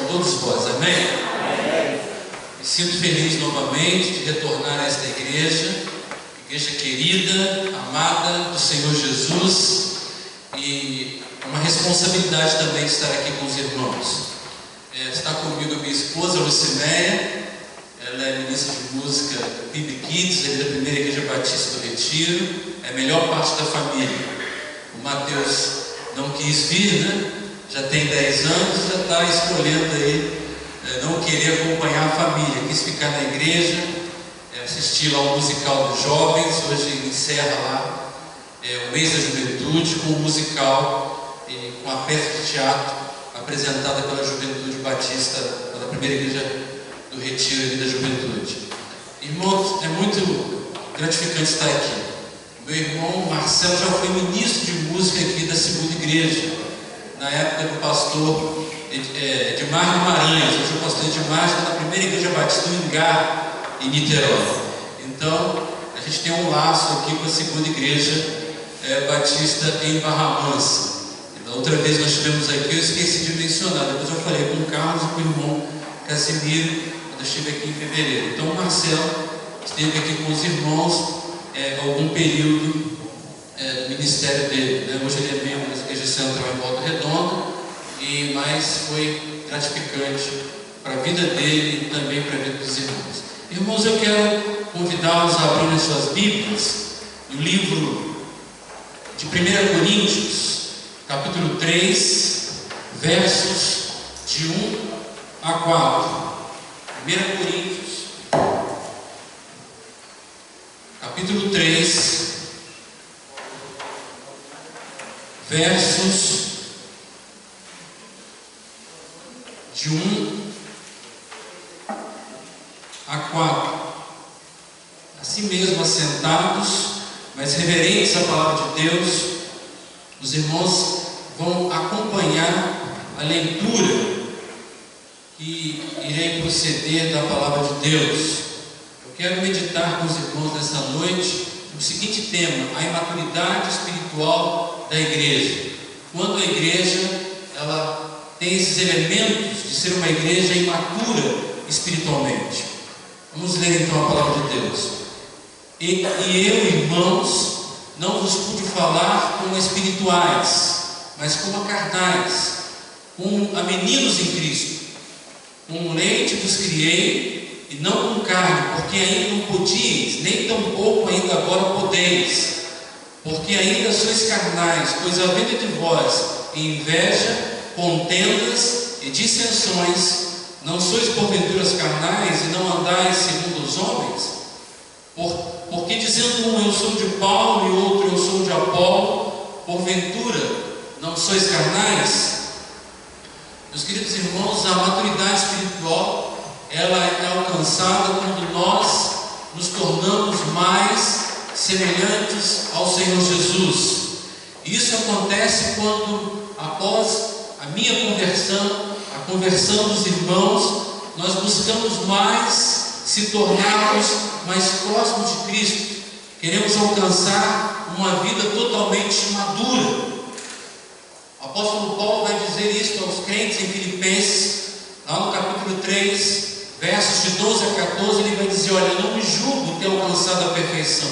todos vós, amém? Me sinto feliz novamente de retornar a esta igreja querida, amada do Senhor Jesus, e uma responsabilidade também de estar aqui com os irmãos. Está comigo a minha esposa, Lucinéia. Ela é ministra de música do PIB Kids, da primeira igreja batista do Retiro, é a melhor parte da família. O Mateus não quis vir, né? Já tem 10 anos, já está escolhendo aí, não querer acompanhar a família, quis ficar na igreja, assistir lá o musical dos jovens. Hoje encerra lá o mês da juventude com o musical e com a peça de teatro apresentada pela Juventude Batista, pela primeira igreja do Retiro e da Juventude. Irmãos, é muito gratificante estar aqui. Meu irmão Marcelo já foi ministro de música aqui da segunda igreja, na época do pastor Edmar Guimarães. Hoje o pastor Edmar está na primeira igreja batista do Ingá, em Niterói. Então, a gente tem um laço aqui com a segunda igreja batista em Barra Mansa. Da outra vez nós estivemos aqui, eu esqueci de mencionar, depois eu falei com o Carlos e com o irmão Casimiro, quando eu estive aqui em fevereiro. Então o Marcelo esteve aqui com os irmãos algum período do ministério dele, né? Hoje ele é membro da Igreja Central em Volta Redonda, mas foi gratificante para a vida dele e também para a vida dos irmãos. Irmãos, eu quero convidá-los a abrir as suas Bíblias no livro de 1 Coríntios, capítulo 3, versos de 1 a 4. 1 Coríntios, capítulo 3, versos de 1 a 4. Assim mesmo, assentados, mas reverentes à palavra de Deus, os irmãos vão acompanhar a leitura que irei proceder da palavra de Deus. Eu quero meditar com os irmãos nessa noite o seguinte tema: a imaturidade espiritual da igreja. Quando a igreja ela tem esses elementos de ser uma igreja imatura espiritualmente. Vamos ler então a palavra de Deus. E eu, irmãos, não vos pude falar como espirituais, mas como a carnais, como a meninos em Cristo. Com leite vos criei, e não com carne, porque ainda não podíeis, nem tampouco ainda agora podeis, porque ainda sois carnais, pois havendo entre vós inveja, contendas e dissensões, não sois porventura carnais e não andais segundo os homens? Porque dizendo um, eu sou de Paulo, e outro, eu sou de Apolo, porventura não sois carnais? Meus queridos irmãos, a maturidade espiritual ela é alcançada quando nós nos tornamos mais semelhantes ao Senhor Jesus. Isso acontece quando, após a minha conversão, a conversão dos irmãos, nós buscamos mais se tornarmos mais próximos de Cristo. Queremos alcançar uma vida totalmente madura. O apóstolo Paulo vai dizer isso aos crentes em Filipenses, lá no capítulo 3, versos de 12 a 14, ele vai dizer: olha, eu não me julgo ter alcançado a perfeição.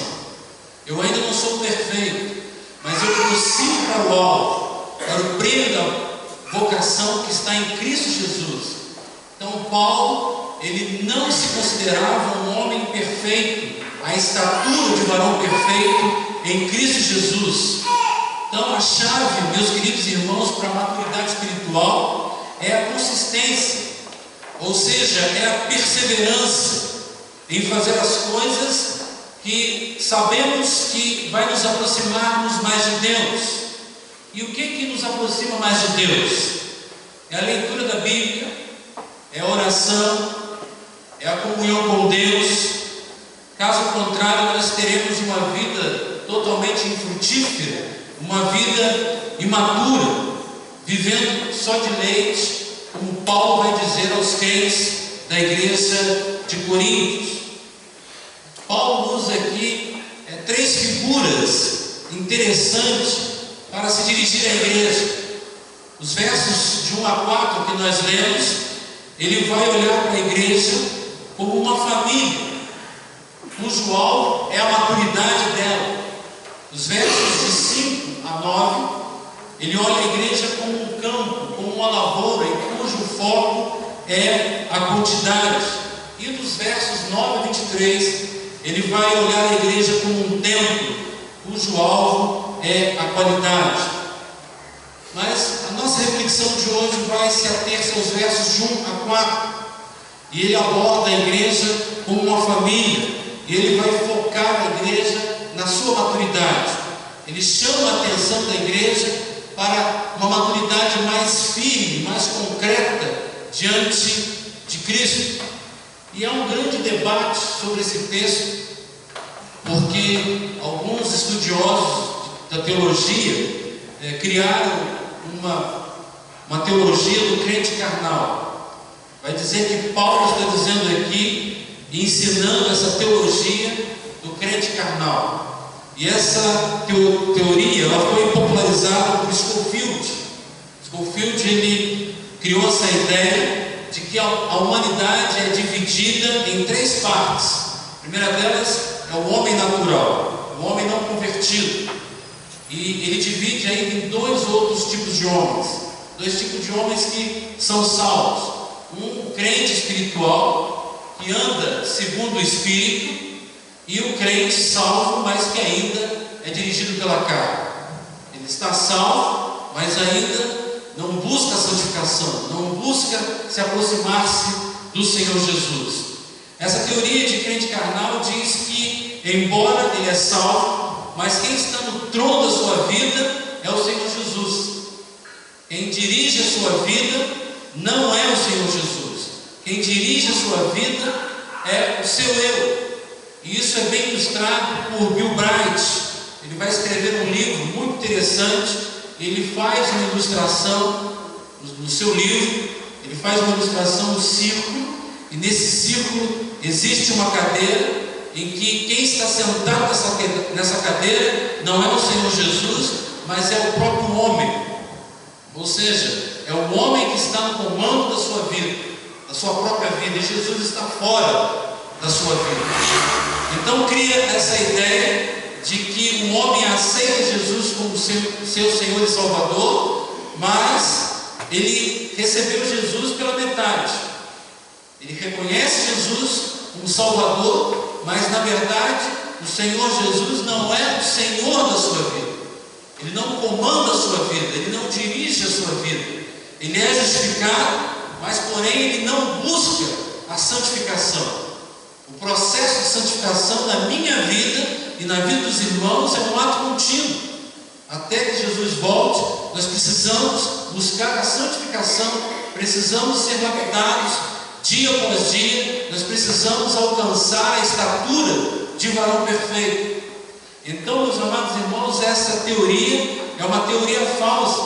Eu ainda não sou perfeito, mas eu prossigo para o alvo, para o prêmio da vocação que está em Cristo Jesus. Então Paulo, ele não se considerava um homem perfeito, a estatura de varão perfeito em Cristo Jesus. Então a chave, meus queridos irmãos, para a maturidade espiritual é a consistência, ou seja, é a perseverança em fazer as coisas que sabemos que vai nos aproximarmos mais de Deus. E o que nos aproxima mais de Deus? É a leitura da Bíblia, é a oração, é a comunhão com Deus. Caso contrário, nós teremos uma vida totalmente infrutífera, uma vida imatura, vivendo só de leite, como Paulo vai dizer aos crentes da igreja de Coríntios. Paulo usa aqui 3 figuras interessantes para se dirigir à igreja. Os versos de 1 a 4 que nós lemos ele vai olhar para a igreja como uma família, cujo alvo é a maturidade dela. Os versos de 5 a 9, ele olha a igreja como um campo, como uma lavoura, em cujo foco é a quantidade. E dos versos 9 a 23, ele vai olhar a igreja como um templo, cujo alvo é a qualidade. Mas a nossa reflexão de hoje vai se ater aos versos de 1 a 4. E ele aborda a igreja como uma família. E ele vai focar a igreja na sua maturidade. Ele chama a atenção da igreja para uma maturidade mais firme, mais concreta diante de Cristo. E há um grande debate sobre esse texto, porque alguns estudiosos da teologia criaram uma teologia do crente carnal. Vai dizer que Paulo está dizendo aqui, ensinando essa teologia do crente carnal. E essa teoria ela foi popularizada por Scofield. Scofield ele criou essa ideia de que a humanidade é dividida em 3 partes. A primeira delas é o homem natural, o homem não convertido. E ele divide ainda em 2 outros tipos de homens. 2 tipos de homens que são salvos. Um crente espiritual, que anda segundo o Espírito, e o crente salvo, mas que ainda é dirigido pela carne. Ele está salvo, mas ainda não busca a santificação, não busca se aproximar-se do Senhor Jesus. Essa teoria de crente carnal diz que, embora ele é salvo, mas quem está no trono da sua vida é o Senhor Jesus. Quem dirige a sua vida não é o Senhor Jesus. Quem dirige a sua vida é o seu eu. E isso é bem ilustrado por Bill Bright. Ele vai escrever um livro muito interessante. Ele faz uma ilustração no seu livro. Ele faz uma ilustração do círculo. E nesse círculo existe uma cadeira em que quem está sentado nessa cadeira não é o Senhor Jesus, mas é o próprio homem. Ou seja, é o homem que está no comando da sua vida, da sua própria vida, e Jesus está fora da sua vida. Então cria essa ideia de que o homem aceita Jesus como seu Senhor e Salvador, mas ele recebeu Jesus pela metade. Ele reconhece Jesus como Salvador, mas na verdade o Senhor Jesus não é o Senhor da sua vida. Ele não comanda a sua vida, ele não dirige a sua vida. Ele é justificado, mas porém ele não busca a santificação. O processo de santificação na minha vida e na vida dos irmãos é um ato contínuo. Até que Jesus volte, nós precisamos buscar a santificação, precisamos ser lapidados dia após dia, nós precisamos alcançar a estatura de varão perfeito. Então, meus amados irmãos, essa teoria é uma teoria falsa,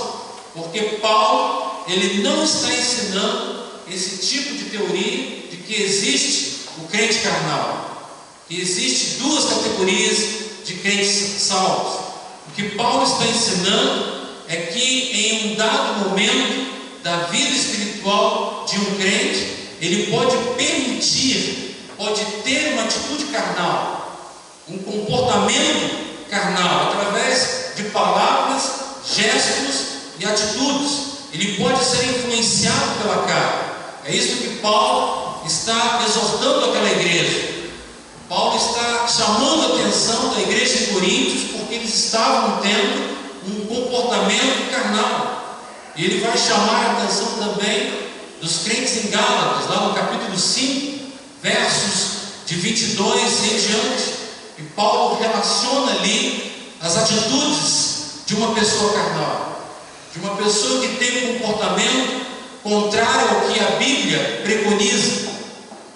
porque Paulo, ele não está ensinando esse tipo de teoria de que existe o crente carnal, que existe 2 categorias de crentes salvos. O que Paulo está ensinando é que em um dado momento da vida espiritual de um crente, ele pode permitir, pode ter uma atitude carnal, um comportamento carnal, através de palavras, gestos e atitudes. Ele pode ser influenciado pela carne. É isso que Paulo está exortando aquela igreja. Paulo está chamando a atenção da igreja de Coríntios, porque eles estavam tendo um comportamento carnal. E ele vai chamar a atenção também dos crentes em Gálatas, lá no capítulo 5, versos de 22 em diante. E Paulo relaciona ali as atitudes de uma pessoa carnal, de uma pessoa que tem um comportamento contrário ao que a Bíblia preconiza.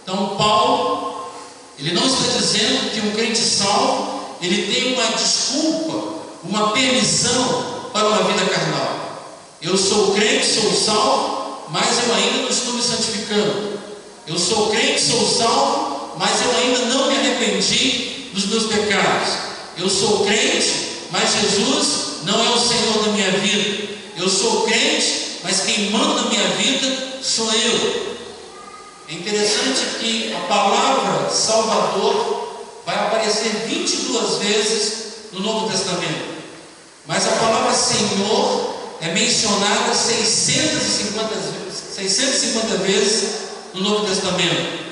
Então Paulo, ele não está dizendo que um crente salvo, ele tem uma desculpa, uma permissão para uma vida carnal. Eu sou crente, sou salvo, mas eu ainda não estou me santificando. Eu sou crente, sou salvo, mas eu ainda não me arrependi dos meus pecados. Eu sou crente, mas Jesus não é o Senhor da minha vida. Eu sou crente, mas quem manda na minha vida sou eu. É interessante que a palavra Salvador vai aparecer 22 vezes no Novo Testamento, mas a palavra Senhor é mencionada 650 vezes no Novo Testamento.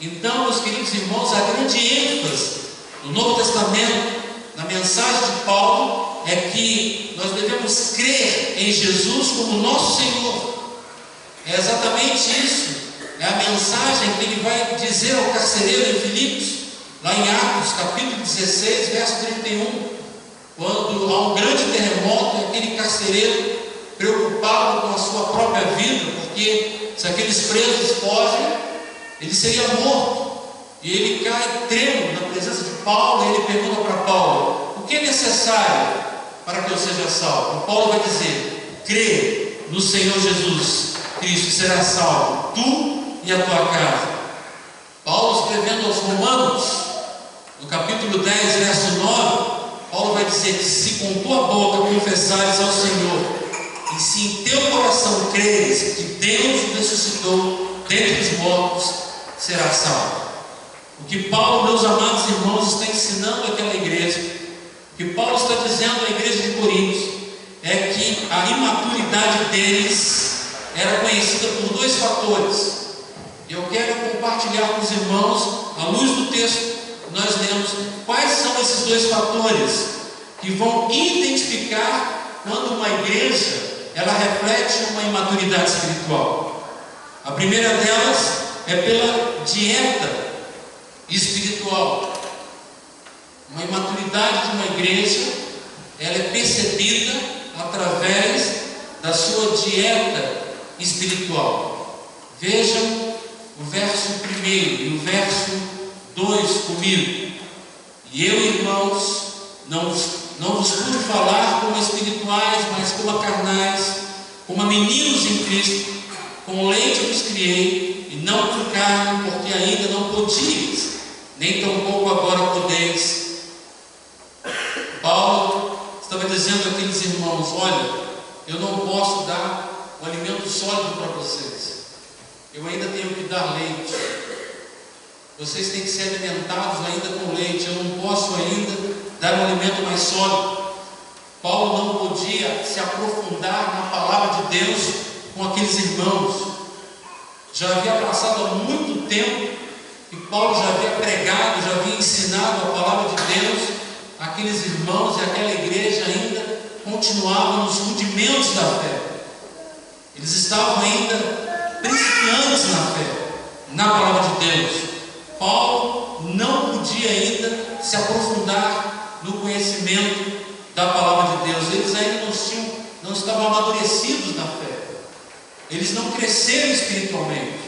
Então, meus queridos irmãos, a grande ênfase no Novo Testamento, na mensagem de Paulo, é que nós devemos crer em Jesus como nosso Senhor. É exatamente isso. É a mensagem que ele vai dizer ao carcereiro em Filipos, lá em Atos, capítulo 16, verso 31. Quando há um grande terremoto, aquele carcereiro, preocupado com a sua própria vida, porque se aqueles presos fogem, ele seria morto. E ele cai trêmulo na presença de Paulo, e ele pergunta para Paulo: o que é necessário para que eu seja salvo? E Paulo vai dizer: crê no Senhor Jesus Cristo e será salvo, tu e a tua casa. Paulo, escrevendo aos Romanos, no capítulo 10, verso 9, Paulo vai dizer que se com tua boca confessares ao Senhor, e se em teu coração creres que Deus o ressuscitou dentre os mortos, será salvo. O que Paulo, meus amados irmãos, está ensinando àquela igreja, o que Paulo está dizendo à igreja de Coríntios, é que a imaturidade deles era conhecida por dois fatores. E eu quero compartilhar com os irmãos, à luz do texto que nós lemos, quais são esses dois fatores que vão identificar quando uma igreja ela reflete uma imaturidade espiritual. A primeira delas é pela dieta espiritual. Uma imaturidade de uma igreja, ela é percebida através da sua dieta espiritual. Vejam o verso 1 e o verso 2 comigo. E eu, irmãos, não vos pude falar como espirituais, mas como carnais, como meninos em Cristo. Com leite vos criei, e não com carne, porque ainda não podíeis, nem tampouco agora podeis. Paulo estava dizendo àqueles irmãos: olha, eu não posso dar o alimento sólido para vocês, eu ainda tenho que dar leite. Vocês têm que ser alimentados ainda com leite. Eu não posso ainda dar um alimento mais sólido. Paulo não podia se aprofundar na palavra de Deus com aqueles irmãos. Já havia passado há muito tempo e Paulo já havia pregado, já havia ensinado a palavra de Deus. Aqueles irmãos e aquela igreja ainda continuavam nos rudimentos da fé. Eles estavam ainda principiantes na fé, na palavra de Deus. Paulo não podia ainda se aprofundar no conhecimento da palavra de Deus. Eles ainda não estavam amadurecidos na fé. Eles não cresceram espiritualmente.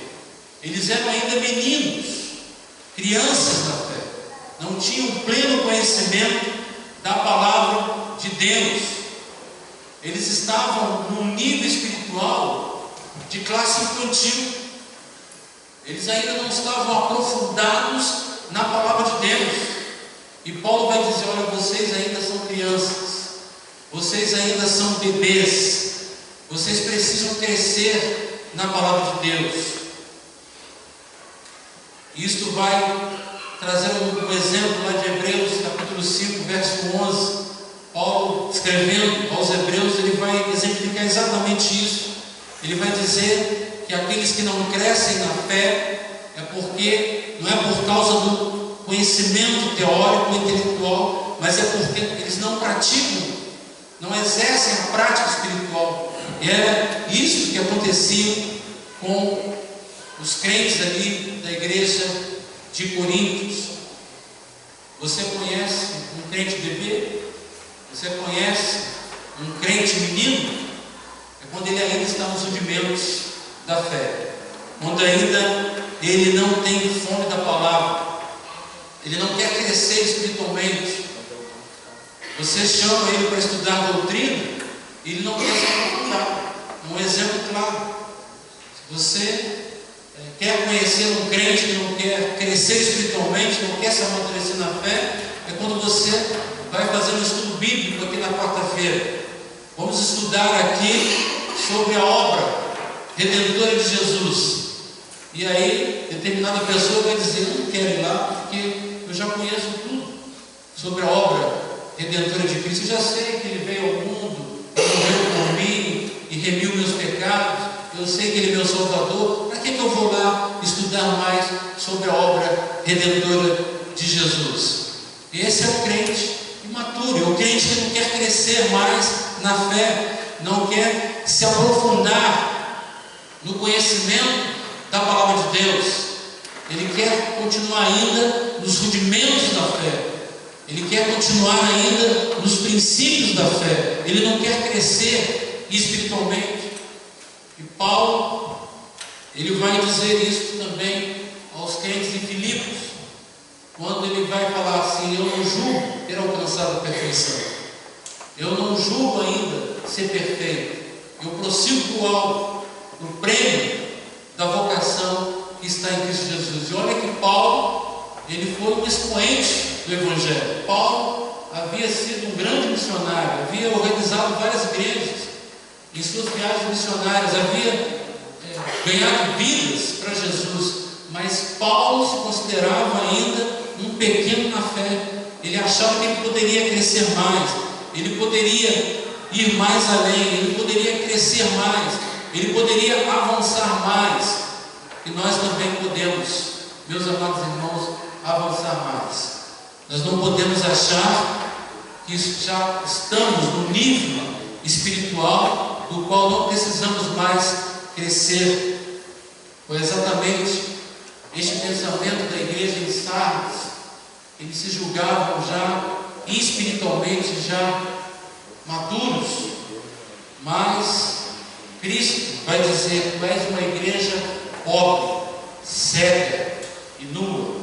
Eles eram ainda meninos, crianças na fé. Não tinham pleno conhecimento da palavra de Deus. Eles estavam num nível espiritual de classe infantil. Eles ainda não estavam aprofundados na palavra de Deus. E Paulo vai dizer: olha, vocês ainda são crianças, vocês ainda são bebês, vocês precisam crescer na palavra de Deus. Isto vai trazer um exemplo lá de Hebreus, capítulo 5, verso 11. Paulo, escrevendo aos Hebreus, ele vai exemplificar exatamente isso. Ele vai dizer que aqueles que não crescem na fé é porque, não é por causa do conhecimento teórico, intelectual, mas é porque eles não praticam, não exercem a prática espiritual. E era isso que acontecia com os crentes ali da igreja de Coríntios. Você conhece um crente bebê? Você conhece um crente menino? É quando ele ainda está nos rudimentos da fé, quando ainda ele não tem fome da palavra, ele não quer crescer espiritualmente. Você chama ele para estudar doutrina, ele não quer se aprofundar. Um exemplo claro: se você quer conhecer um crente que não quer crescer espiritualmente, não quer se amadurecer na fé, é quando você vai fazer um estudo bíblico aqui na quarta-feira. Vamos estudar aqui sobre a obra redentora de Jesus. E aí, determinada pessoa vai dizer: eu não quero ir lá porque eu já conheço tudo sobre a obra redentora de Cristo. Eu já sei que Ele veio ao mundo, morreu por mim e remiu meus pecados. Eu sei que Ele é meu Salvador. Para que eu vou lá estudar mais sobre a obra redentora de Jesus? Esse é o crente imaturo, é o crente que não quer crescer mais na fé, não quer se aprofundar no conhecimento da palavra de Deus. Ele quer continuar ainda nos rudimentos da fé, ele quer continuar ainda nos princípios da fé, ele não quer crescer espiritualmente. E Paulo, ele vai dizer isso também aos crentes de Filipos, quando ele vai falar assim: eu não julgo ter alcançado a perfeição, eu não julgo ainda ser perfeito, eu prossigo para o alvo, o prêmio da vocação que está em Cristo Jesus. E olha que Paulo, ele foi um expoente do Evangelho. Paulo havia sido um grande missionário, havia organizado várias igrejas em suas viagens missionárias, havia ganhado vidas para Jesus, mas Paulo se considerava ainda um pequeno na fé. Ele achava que ele poderia crescer mais, ele poderia ir mais além, ele poderia crescer mais, ele poderia avançar mais. E nós também podemos, meus amados irmãos, avançar mais. Nós não podemos achar que já estamos no nível espiritual do qual não precisamos mais crescer. Foi exatamente este pensamento da igreja em Sardes. Eles se julgavam já espiritualmente já maduros, mas Cristo vai dizer: tu és uma igreja pobre, cega e nua.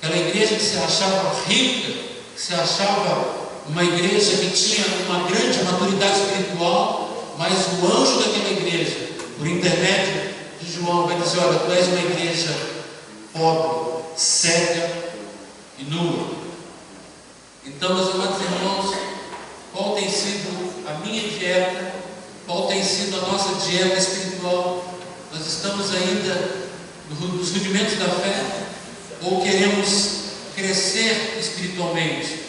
Aquela igreja que se achava rica, que se achava uma igreja que tinha uma grande maturidade espiritual, mas o anjo daquela igreja, por intermédio de João, vai dizer: olha, tu és uma igreja pobre, cega e nua. Então, meus amados irmãos, qual tem sido a minha dieta? Qual tem sido a nossa dieta espiritual? Nós estamos ainda nos rudimentos da fé? Ou queremos crescer espiritualmente?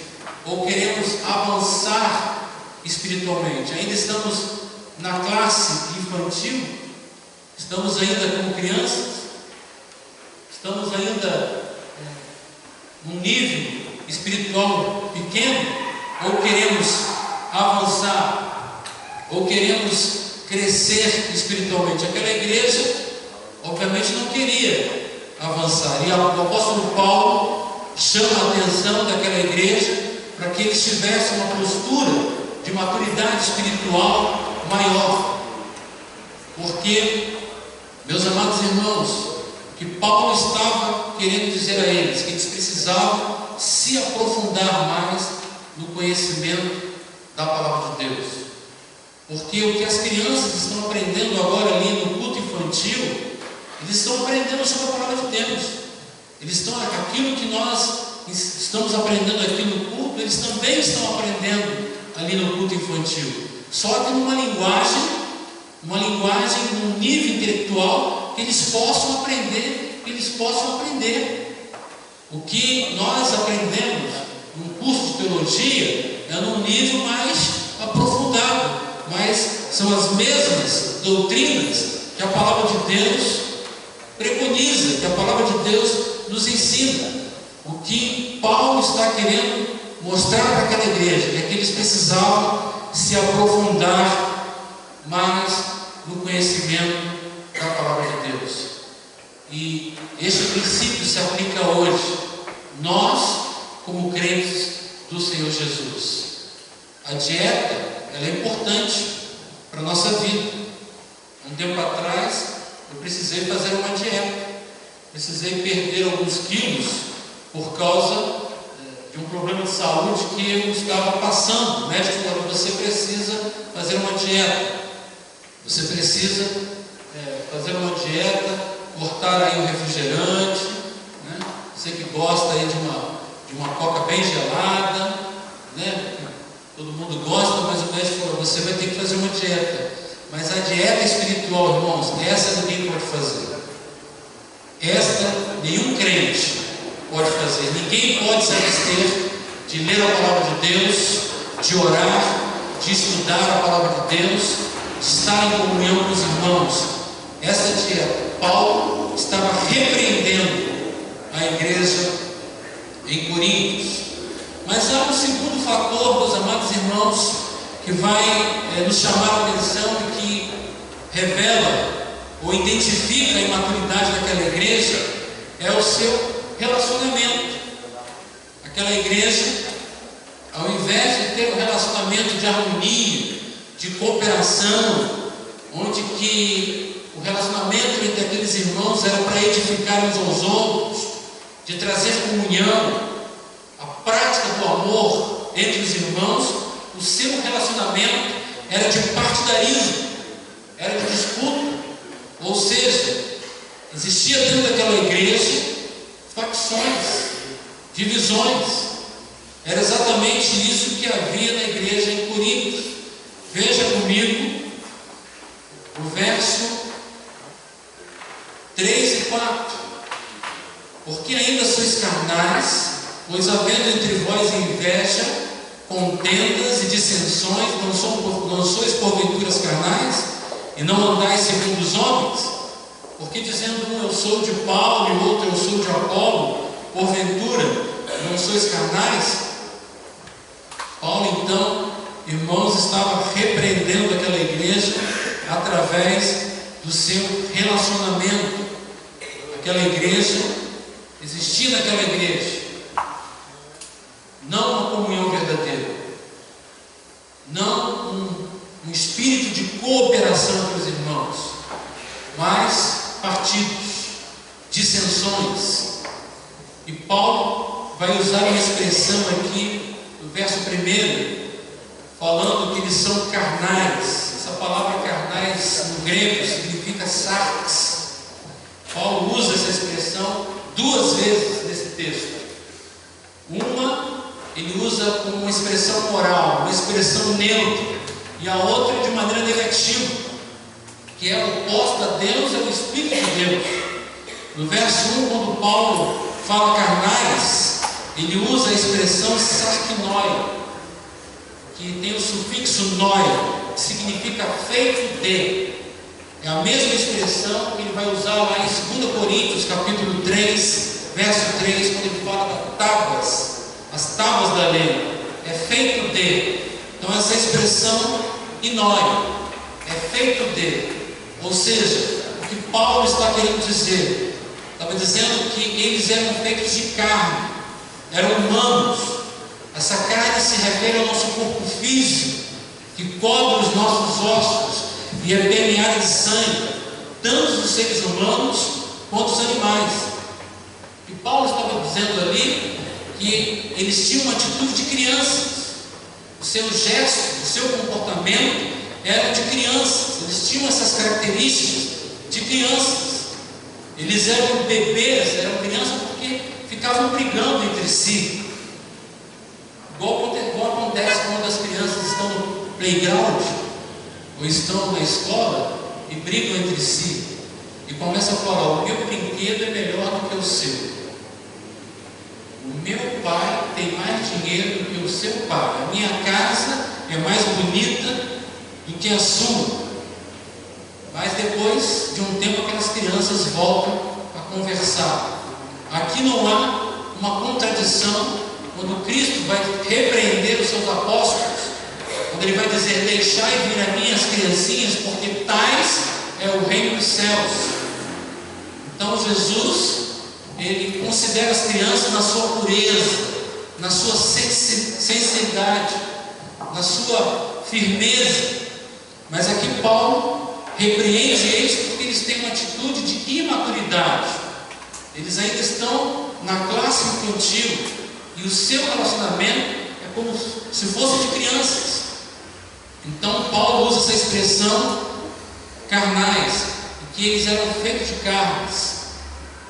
Ou queremos avançar espiritualmente? Ainda estamos na classe infantil? Estamos ainda como crianças? Estamos ainda num nível espiritual pequeno? Ou queremos avançar? Ou queremos crescer espiritualmente? Aquela igreja, obviamente, não queria avançar. E o apóstolo Paulo chama a atenção daquela igreja para que eles tivessem uma postura de maturidade espiritual maior. Porque, meus amados irmãos, o que Paulo estava querendo dizer a eles, que eles precisavam se aprofundar mais no conhecimento da palavra de Deus. Porque o que as crianças estão aprendendo agora ali no culto infantil, eles estão aprendendo sobre a palavra de Deus. Eles estão, aquilo que nós estamos aprendendo aqui no culto, eles também estão aprendendo ali no culto infantil. Só que numa linguagem, num nível intelectual que eles possam aprender, O que nós aprendemos num curso de teologia é num nível mais aprofundado, mas são as mesmas doutrinas que a palavra de Deus preconiza, que a palavra de Deus nos ensina. O que Paulo está querendo mostrar para aquela igreja é que eles precisavam se aprofundar mais no conhecimento da palavra de Deus. E este princípio se aplica hoje, nós como crentes do Senhor Jesus. A dieta, ela é importante para a nossa vida. Um tempo atrás, eu precisei fazer uma dieta, precisei perder alguns quilos por causa de um problema de saúde que eu estava passando. O médico falou: você precisa fazer uma dieta, você precisa fazer uma dieta, cortar aí o refrigerante, né? Você que gosta aí de uma coca bem gelada, né? Todo mundo gosta, mas o médico falou: você vai ter que fazer uma dieta. Mas a dieta espiritual, irmãos, essa ninguém pode fazer. esta nenhum crente pode fazer. Ninguém pode se abster de ler a palavra de Deus, de orar, de estudar a palavra de Deus, de estar em comunhão com os irmãos. Essa dia, Paulo estava repreendendo a igreja em Coríntios. Mas há um segundo fator, meus amados irmãos, que vai nos chamar a atenção e que revela ou identifica a imaturidade daquela igreja, é o seu relacionamento. Aquela igreja, ao invés de ter um relacionamento de harmonia, de cooperação, onde que o relacionamento entre aqueles irmãos era para edificar uns aos outros, de trazer comunhão, a prática do amor entre os irmãos, o seu relacionamento era de partidarismo, era de disputa. Ou seja, existia dentro daquela igreja facções, divisões. Era exatamente isso que havia na igreja em Corinto. Veja comigo o verso 3 e 4. Porque ainda sois carnais, pois havendo entre vós inveja, contendas e dissensões, não sois porventuras carnais, e não andais segundo os homens? Porque dizendo um, eu sou de Paulo, e o outro, eu sou de Apolo, porventura, não sois carnais? Paulo, então, irmãos, estava repreendendo aquela igreja através do seu relacionamento. Aquela igreja, existia naquela igreja não uma comunhão verdadeira, não um espírito de cooperação entre os irmãos, mas partidos, dissensões. E Paulo vai usar uma expressão aqui no verso 1, falando que eles são carnais. Essa palavra carnais no grego significa sarx. Paulo usa essa expressão 2 vezes nesse texto. Uma ele usa como uma expressão moral, uma expressão neutra, e a outra de maneira negativa, que é oposta a Deus, é o Espírito de Deus. No verso 1, quando Paulo fala carnais, ele usa a expressão sarquinóia, que tem o sufixo noia, que significa feito de. É a mesma expressão que ele vai usar lá em 2 Coríntios, capítulo 3, verso 3, quando ele fala das tábuas, as tábuas da lei, é feito de. Então essa expressão inóia, é feito de. Ou seja, o que Paulo está querendo dizer, estava dizendo que eles eram feitos de carne, eram humanos. Essa carne se refere ao nosso corpo físico, que cobre os nossos ossos e é permeada de sangue, tanto os seres humanos quanto os animais. E Paulo estava dizendo ali que eles tinham uma atitude de crianças. O seu gesto, o seu comportamento eram de crianças. Eles tinham essas características de crianças. Eles eram bebês, eram crianças porque ficavam brigando entre si. Igual acontece quando as crianças estão no playground ou estão na escola e brigam entre si e começam a falar: o meu brinquedo é melhor do que o seu. O meu pai tem mais dinheiro do que o seu pai. A minha casa é mais bonita do que a sua. Mas depois de um tempo aquelas crianças voltam a conversar. Aqui não há uma contradição quando Cristo vai repreender os seus apóstolos, quando ele vai dizer: deixai vir a mim as criancinhas, porque tais é o reino dos céus. Então Jesus, ele considera as crianças na sua pureza, na sua sensibilidade, na sua firmeza. Mas aqui Paulo repreende eles porque eles têm uma atitude de imaturidade. Eles ainda estão na classe infantil e o seu relacionamento é como se fosse de crianças. Então Paulo usa essa expressão carnais, que eles eram feitos de carnes.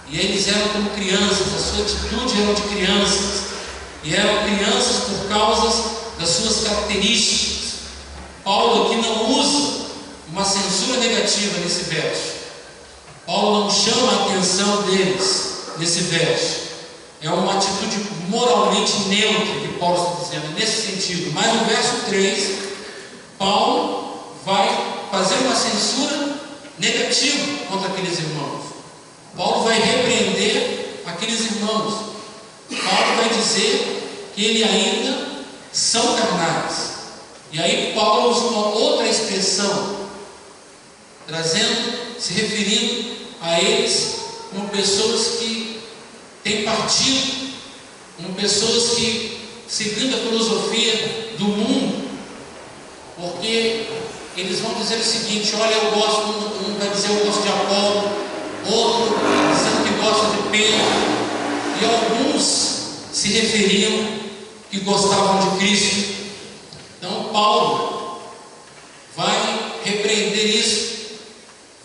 E eles eram como crianças, a sua atitude era de crianças, e eram crianças por causa das suas características. Paulo aqui não usa uma censura negativa nesse verso. Paulo não chama a atenção deles nesse verso. É uma atitude moralmente neutra que Paulo está dizendo, nesse sentido. Mas no verso 3, Paulo vai fazer uma censura negativa contra aqueles irmãos. Paulo vai repreender aqueles irmãos. Paulo vai dizer que eles ainda são carnais. E aí Paulo usa uma outra expressão, se referindo a eles como pessoas que têm partido, como pessoas que, seguindo a filosofia do mundo, porque eles vão dizer o seguinte: olha, eu gosto, um vai dizer eu gosto de Apolo, outro dizendo que gosta de Pedro, e alguns se referiam que gostavam de Cristo. Então Paulo vai repreender isso,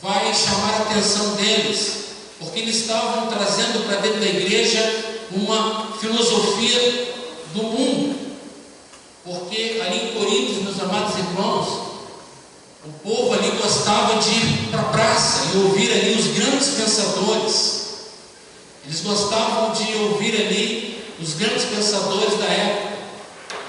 vai chamar a atenção deles, porque eles estavam trazendo para dentro da igreja uma filosofia do mundo. Porque ali em Coríntios, meus amados irmãos, o povo ali gostava de ir para a praça e ouvir ali os grandes pensadores. Eles gostavam de ouvir ali os grandes pensadores da época,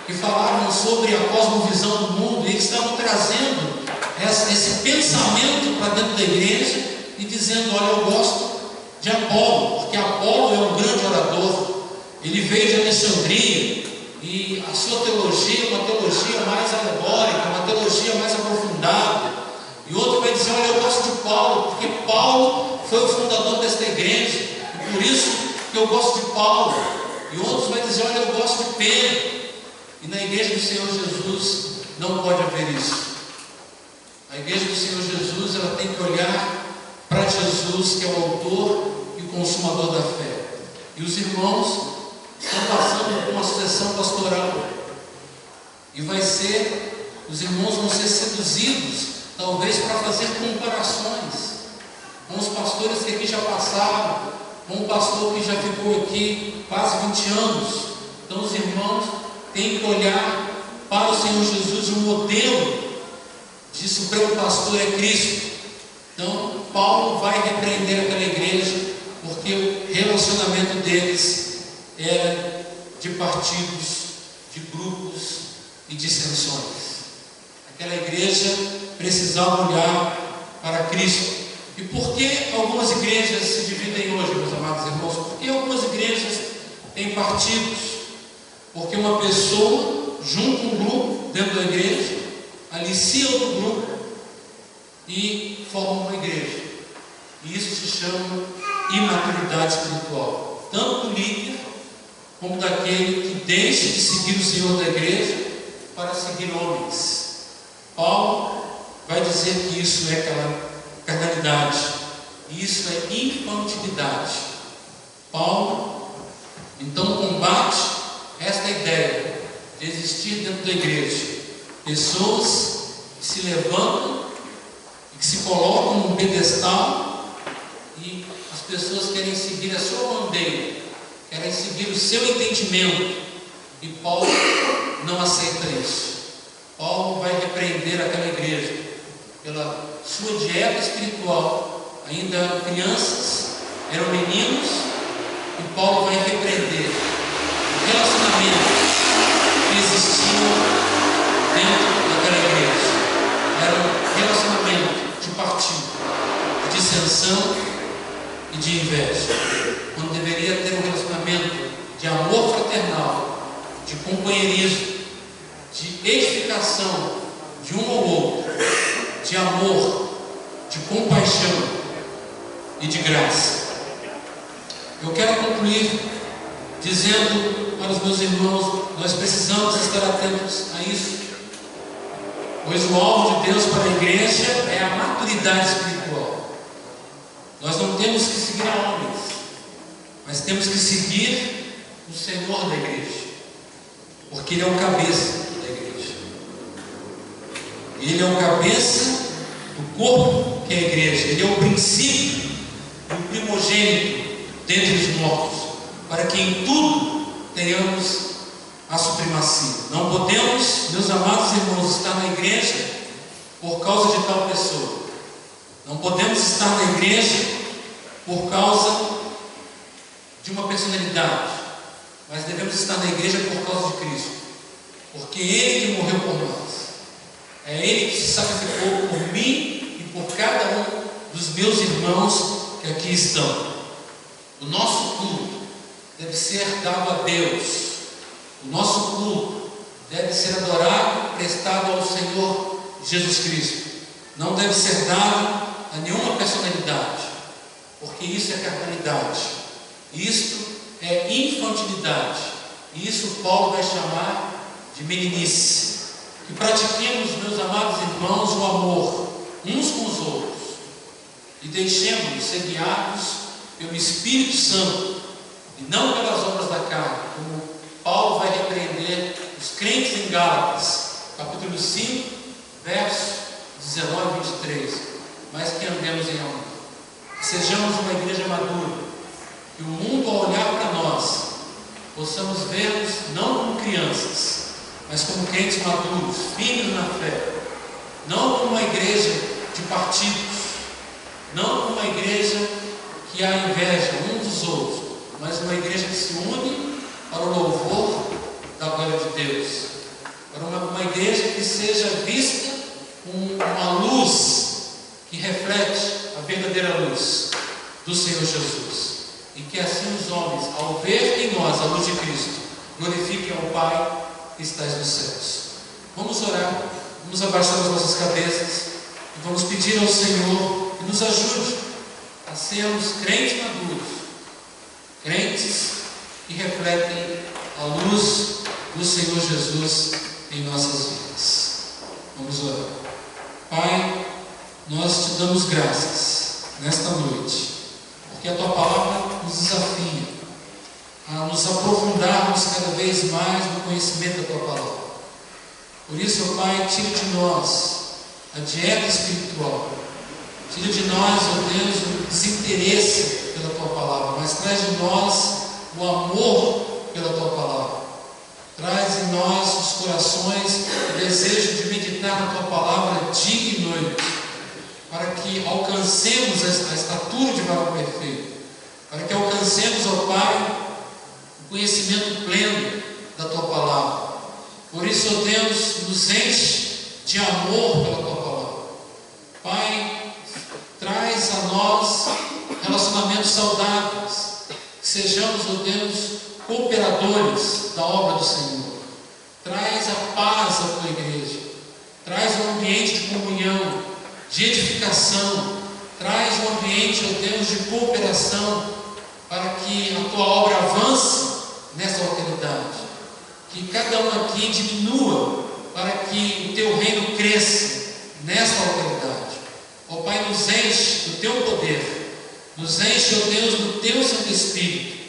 que falavam sobre a cosmovisão do mundo, e eles estavam trazendo esse pensamento para dentro da igreja e dizendo: olha, eu gosto de Apolo, porque Apolo é um grande orador, ele veio de Alexandria, e a sua teologia é uma teologia mais alegórica, uma teologia mais aprofundada. E outro vai dizer: olha, eu gosto de Paulo, porque Paulo foi o fundador desta igreja, e por isso que eu gosto de Paulo. E outros vai dizer: olha, eu gosto de Pedro. E na igreja do Senhor Jesus não pode haver isso. A igreja do Senhor Jesus, ela tem que olhar para Jesus, que é o autor e o consumador da fé. E os irmãos estão passando por uma sucessão pastoral, e os irmãos vão ser seduzidos, talvez, para fazer comparações com os pastores que aqui já passaram, com o pastor que já ficou aqui quase 20 anos. Então os irmãos têm que olhar para o Senhor Jesus. O modelo de supremo pastor é Cristo. Então Paulo vai repreender aquela igreja, porque o relacionamento deles era de partidos, de grupos e dissensões. Aquela igreja precisava olhar para Cristo. E por que algumas igrejas se dividem hoje, meus amados irmãos? Por que algumas igrejas têm partidos? Porque uma pessoa junta um grupo dentro da igreja, alicia outro grupo e forma uma igreja. E isso se chama imaturidade espiritual, tanto do líder como daquele que deixa de seguir o Senhor da igreja para seguir homens. Paulo vai dizer que isso é aquela carnalidade, isso é infantilidade. Paulo então combate esta ideia de existir dentro da igreja pessoas que se levantam e que se colocam num pedestal, e as pessoas querem seguir a sua bandeira, querem seguir o seu entendimento, e Paulo não aceita isso. Paulo vai repreender aquela igreja pela sua dieta espiritual. Ainda eram crianças, eram meninos, e Paulo vai repreender relacionamentos que existiam dentro daquela igreja. Era um relacionamento de partido, de dissensão e de inveja, quando deveria ter um relacionamento de amor fraternal, de companheirismo, de edificação de um ao outro, de amor, de compaixão e de graça. Eu quero concluir dizendo para os meus irmãos: nós precisamos estar atentos a isso, pois o alvo de Deus para a igreja é a maturidade espiritual. Nós não temos que seguir a homens, mas temos que seguir o Senhor da igreja, porque Ele é o cabeça da igreja. Ele é o cabeça do corpo que é a igreja. Ele é o princípio e o primogênito dentre os mortos, para que em tudo tenhamos a supremacia. Não podemos, meus amados irmãos, estar na igreja por causa de tal pessoa. Não podemos estar na igreja por causa de uma personalidade, mas devemos estar na igreja por causa de Cristo, porque Ele que morreu por nós, é Ele que se sacrificou por mim e por cada um dos meus irmãos que aqui estão. O nosso culto deve ser dado a Deus, o nosso culto deve ser adorado, prestado ao Senhor Jesus Cristo, não deve ser dado a nenhuma personalidade, porque isso é carnalidade, isto é infantilidade, e isso Paulo vai chamar de meninice. Que pratiquemos, meus amados irmãos, o amor uns com os outros e deixemos-nos ser guiados pelo Espírito Santo e não pelas obras da carne, como Paulo vai repreender os crentes em Gálatas, capítulo 5, versos 19 e 23, mas que andemos em amor, que sejamos uma igreja madura, que o mundo, ao olhar para nós, possamos ver-nos não como crianças, mas como crentes maduros, firmes na fé, não como uma igreja de partidos, não como uma igreja que há inveja uns dos outros, mas uma igreja que se une para o louvor da glória de Deus, para uma igreja que seja vista como uma luz que reflete a verdadeira luz do Senhor Jesus, e que assim os homens, ao ver em nós a luz de Cristo, glorifiquem ao Pai que estás nos céus. Vamos orar, vamos abaixar as nossas cabeças e vamos pedir ao Senhor que nos ajude a sermos crentes maduros, crentes que refletem a luz do Senhor Jesus em nossas vidas. Vamos orar. Pai, nós te damos graças nesta noite, porque a tua palavra nos desafia a nos aprofundarmos cada vez mais no conhecimento da tua palavra. Por isso, ó Pai, tira de nós a dieta espiritual, tira de nós, ó Deus, o desinteresse pela tua palavra, mas traz de nós o amor pela tua palavra. Traz em nós os corações o desejo de meditar na tua palavra dia e noite, para que alcancemos a estatura de varão perfeito, para que alcancemos, ó Pai, o conhecimento pleno da tua palavra. Por isso, ó Deus, nos enche de amor pela tua palavra. Pai, traz a nós relacionamentos saudáveis, que sejamos, ó Deus, cooperadores da obra do Senhor. Traz a paz à tua igreja, traz um ambiente de comunhão, de edificação, traz um ambiente, ó Deus, de cooperação, para que a tua obra avance nessa alteridade, que cada um aqui diminua, para que o teu reino cresça nessa alteridade. Ó Pai, nos enche do teu poder, nos enche, ó Deus, do teu Santo Espírito,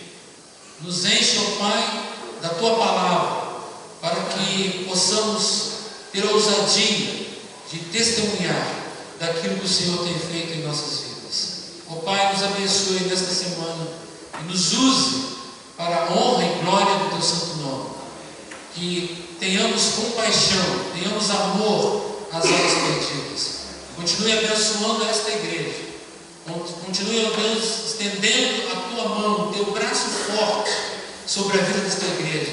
nos enche, ó Pai, da tua palavra, para que possamos ter a ousadia de testemunhar daquilo que o Senhor tem feito em nossas vidas. Ó Pai, nos abençoe nesta semana e nos use para a honra e glória do teu santo nome. Que tenhamos compaixão, tenhamos amor às almas perdidas. Continue abençoando esta igreja. Continue, ó Deus, estendendo a tua mão, o teu braço forte sobre a vida desta igreja.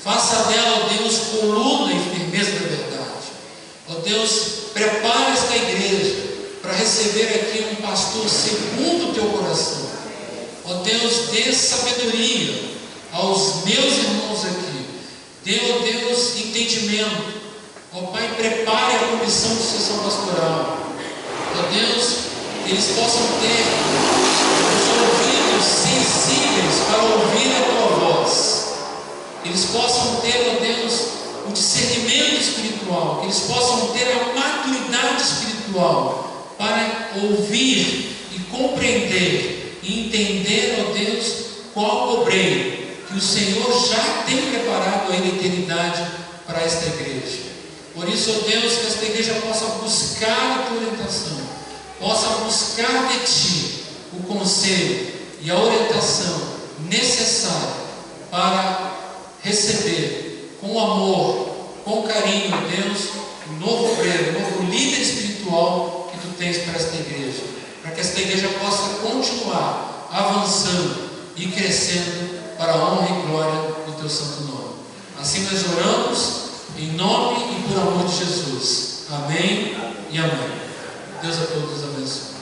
Faça dela, ó Deus, coluna e firmeza da verdade. Ó Deus, prepare esta igreja para receber aqui um pastor segundo o teu coração. Ó Deus, dê sabedoria aos meus irmãos aqui. Dê, ó Deus, entendimento. Ó Pai, prepare a comissão de sucessão pastoral. Ó Deus, eles possam ter os ouvidos sensíveis para ouvir a tua voz. Eles possam ter, ó Deus, o discernimento espiritual. Que eles possam ter a maturidade espiritual para ouvir e compreender e entender, ó Deus, qual o obreiro que o Senhor já tem preparado aí na eternidade para esta igreja. Por isso, ó Deus, que esta igreja possa buscar a tua orientação, possa buscar de ti o conselho e a orientação necessária para receber com amor, com carinho, ó Deus, um novo obreiro, um novo líder espiritual que tu tens para esta igreja, para que esta igreja possa continuar avançando e crescendo para a honra e glória do teu santo nome. Assim nós oramos em nome e por amor de Jesus. Amém e amém. Deus a todos abençoe.